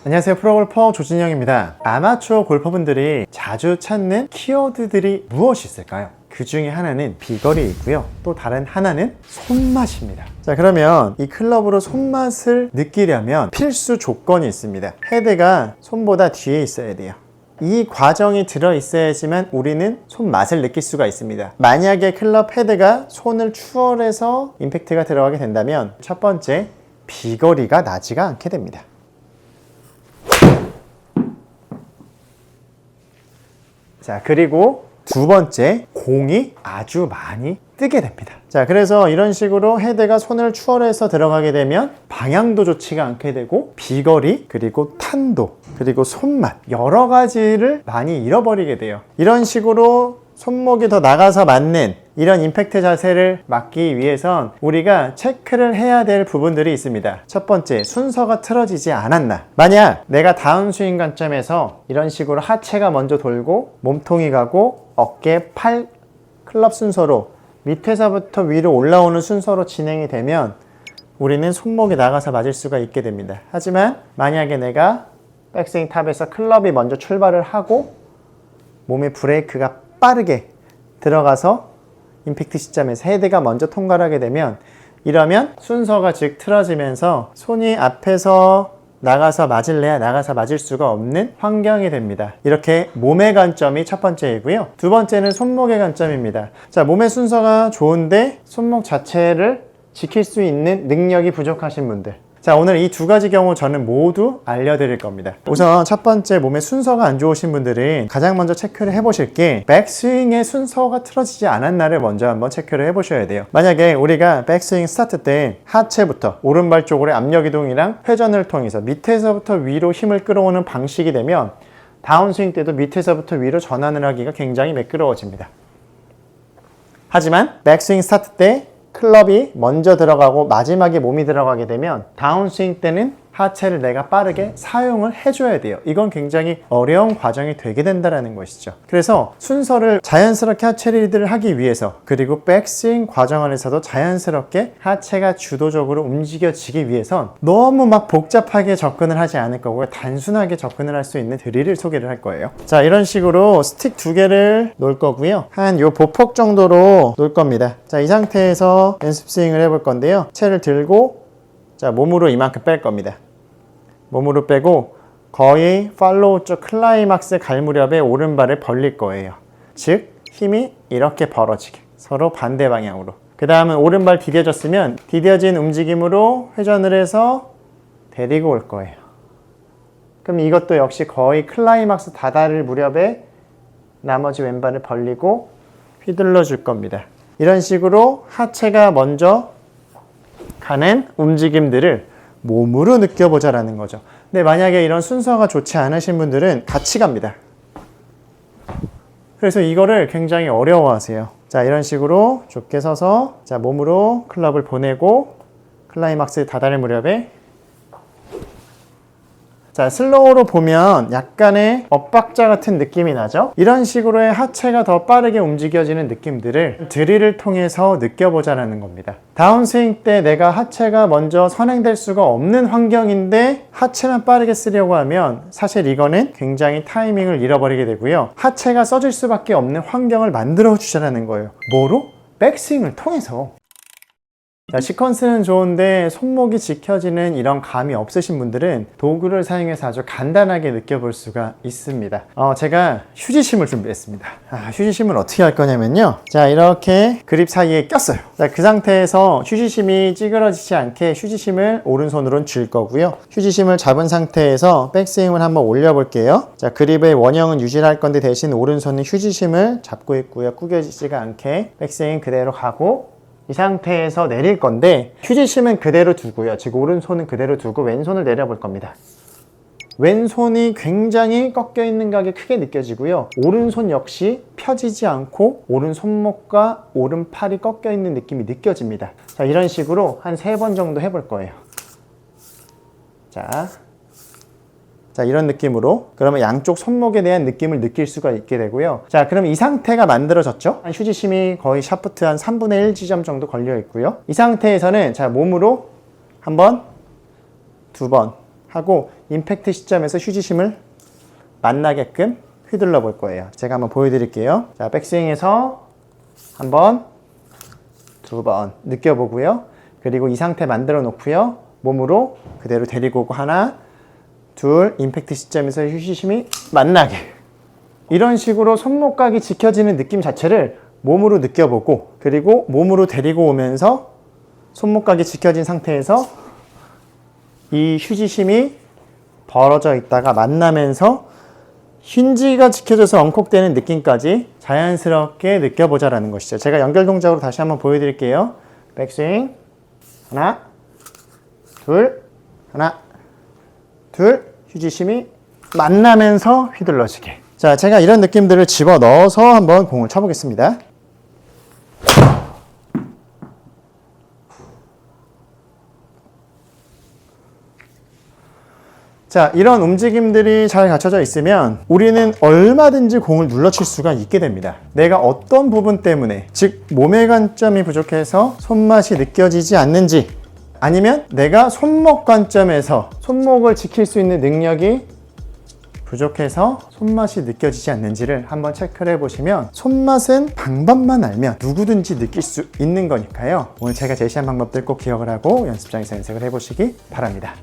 안녕하세요, 프로골퍼 조진영입니다. 아마추어 골퍼분들이 자주 찾는 키워드들이 무엇이 있을까요? 그 중에 하나는 비거리이고요. 또 다른 하나는 손맛입니다. 자, 그러면 이 클럽으로 손맛을 느끼려면 필수 조건이 있습니다. 헤드가 손보다 뒤에 있어야 돼요. 이 과정이 들어 있어야지만 우리는 손맛을 느낄 수가 있습니다. 만약에 클럽 헤드가 손을 추월해서 임팩트가 들어가게 된다면 첫 번째, 비거리가 나지가 않게 됩니다. 자, 그리고 두 번째, 공이 아주 많이 뜨게 됩니다. 자, 그래서 이런 식으로 헤드가 손을 추월해서 들어가게 되면 방향도 좋지가 않게 되고 비거리, 그리고 탄도, 그리고 손맛 여러 가지를 많이 잃어버리게 돼요. 이런 식으로 손목이 더 나가서 맞는 이런 임팩트 자세를 막기 위해선 우리가 체크를 해야 될 부분들이 있습니다. 첫 번째, 순서가 틀어지지 않았나. 만약 내가 다운스윙 관점에서 이런 식으로 하체가 먼저 돌고 몸통이 가고 어깨, 팔, 클럽 순서로 밑에서부터 위로 올라오는 순서로 진행이 되면 우리는 손목이 나가서 맞을 수가 있게 됩니다. 하지만 만약에 내가 백스윙 탑에서 클럽이 먼저 출발을 하고 몸의 브레이크가 빠르게 들어가서 임팩트 시점에서 헤드가 먼저 통과를 하게 되면 이러면 순서가 즉 틀어지면서 손이 앞에서 나가서 맞을래야 나가서 맞을 수가 없는 환경이 됩니다. 이렇게 몸의 관점이 첫 번째이고요. 두 번째는 손목의 관점입니다. 자, 몸의 순서가 좋은데 손목 자체를 지킬 수 있는 능력이 부족하신 분들, 자, 오늘 이 두 가지 경우 저는 모두 알려드릴 겁니다. 우선 첫 번째, 몸의 순서가 안 좋으신 분들은 가장 먼저 체크를 해보실 게 백스윙의 순서가 틀어지지 않았나를 먼저 한번 체크를 해보셔야 돼요. 만약에 우리가 백스윙 스타트 때 하체부터 오른발 쪽으로 압력 이동이랑 회전을 통해서 밑에서부터 위로 힘을 끌어오는 방식이 되면 다운스윙 때도 밑에서부터 위로 전환을 하기가 굉장히 매끄러워집니다. 하지만 백스윙 스타트 때 클럽이 먼저 들어가고 마지막에 몸이 들어가게 되면 다운스윙 때는 하체를 내가 빠르게 사용을 해줘야 돼요. 이건 굉장히 어려운 과정이 되게 된다는 것이죠. 그래서 순서를 자연스럽게 하체 리드를 하기 위해서, 그리고 백스윙 과정 안에서도 자연스럽게 하체가 주도적으로 움직여지기 위해선 너무 막 복잡하게 접근을 하지 않을 거고요. 단순하게 접근을 할 수 있는 드릴을 소개를 할 거예요. 자, 이런 식으로 스틱 두 개를 놓을 거고요. 한 요 보폭 정도로 놓을 겁니다. 자, 이 상태에서 연습 스윙을 해볼 건데요. 채를 들고 자, 몸으로 이만큼 뺄 겁니다. 몸으로 빼고 거의 팔로우 쪽 클라이막스 갈 무렵에 오른발을 벌릴 거예요. 즉, 힘이 이렇게 벌어지게 서로 반대 방향으로. 그 다음은 오른발 디뎌졌으면 디뎌진 움직임으로 회전을 해서 데리고 올 거예요. 그럼 이것도 역시 거의 클라이막스 다다를 무렵에 나머지 왼발을 벌리고 휘둘러 줄 겁니다. 이런 식으로 하체가 먼저 가는 움직임들을 몸으로 느껴보자라는 거죠. 근데 만약에 이런 순서가 좋지 않으신 분들은 같이 갑니다. 그래서 이거를 굉장히 어려워하세요. 자, 이런 식으로 좁게 서서 자, 몸으로 클럽을 보내고 클라이막스 다다를 무렵에 자, 슬로우로 보면 약간의 엇박자 같은 느낌이 나죠? 이런 식으로의 하체가 더 빠르게 움직여지는 느낌들을 드릴을 통해서 느껴보자라는 겁니다. 다운스윙 때 내가 하체가 먼저 선행될 수가 없는 환경인데 하체만 빠르게 쓰려고 하면 사실 이거는 굉장히 타이밍을 잃어버리게 되고요. 하체가 써질 수밖에 없는 환경을 만들어 주자라는 거예요. 뭐로? 백스윙을 통해서. 자, 시퀀스는 좋은데 손목이 지켜지는 이런 감이 없으신 분들은 도구를 사용해서 아주 간단하게 느껴볼 수가 있습니다. 제가 휴지심을 준비했습니다. 휴지심을 어떻게 할 거냐면요. 자, 이렇게 그립 사이에 꼈어요. 자, 그 상태에서 휴지심이 찌그러지지 않게 휴지심을 오른손으로 쥘 거고요. 휴지심을 잡은 상태에서 백스윙을 한번 올려볼게요. 자, 그립의 원형은 유지할 건데 대신 오른손은 휴지심을 잡고 있고요. 구겨지지가 않게 백스윙 그대로 가고 이 상태에서 내릴 건데 휴지심은 그대로 두고요. 즉 오른손은 그대로 두고 왼손을 내려볼 겁니다. 왼손이 굉장히 꺾여 있는 각이 크게 느껴지고요. 오른손 역시 펴지지 않고 오른손목과 오른팔이 꺾여 있는 느낌이 느껴집니다. 자, 이런 식으로 한 3번 정도 해볼 거예요. 자, 이런 느낌으로 그러면 양쪽 손목에 대한 느낌을 느낄 수가 있게 되고요. 자, 그럼 이 상태가 만들어졌죠? 휴지심이 거의 샤프트 한 3분의 1 지점 정도 걸려 있고요. 이 상태에서는 자, 몸으로 한 번, 두 번 하고 임팩트 시점에서 휴지심을 만나게끔 휘둘러 볼 거예요. 제가 한번 보여드릴게요. 자, 백스윙에서 한 번, 두 번 느껴보고요. 그리고 이 상태 만들어 놓고요. 몸으로 그대로 데리고 오고 하나, 둘, 임팩트 시점에서 휴지심이 만나게. 이런 식으로 손목각이 지켜지는 느낌 자체를 몸으로 느껴보고, 그리고 몸으로 데리고 오면서 손목각이 지켜진 상태에서 이 휴지심이 벌어져 있다가 만나면서 힌지가 지켜져서 엉콕되는 느낌까지 자연스럽게 느껴보자라는 것이죠. 제가 연결 동작으로 다시 한번 보여드릴게요. 백스윙 하나, 둘, 하나, 둘, 휴지심이 만나면서 휘둘러지게. 자, 제가 이런 느낌들을 집어넣어서 한번 공을 쳐보겠습니다. 자, 이런 움직임들이 잘 갖춰져 있으면 우리는 얼마든지 공을 눌러칠 수가 있게 됩니다. 내가 어떤 부분 때문에, 즉 몸의 관점이 부족해서 손맛이 느껴지지 않는지, 아니면 내가 손목 관점에서 손목을 지킬 수 있는 능력이 부족해서 손맛이 느껴지지 않는지를 한번 체크를 해보시면, 손맛은 방법만 알면 누구든지 느낄 수 있는 거니까요. 오늘 제가 제시한 방법들 꼭 기억을 하고 연습장에서 연습을 해보시기 바랍니다.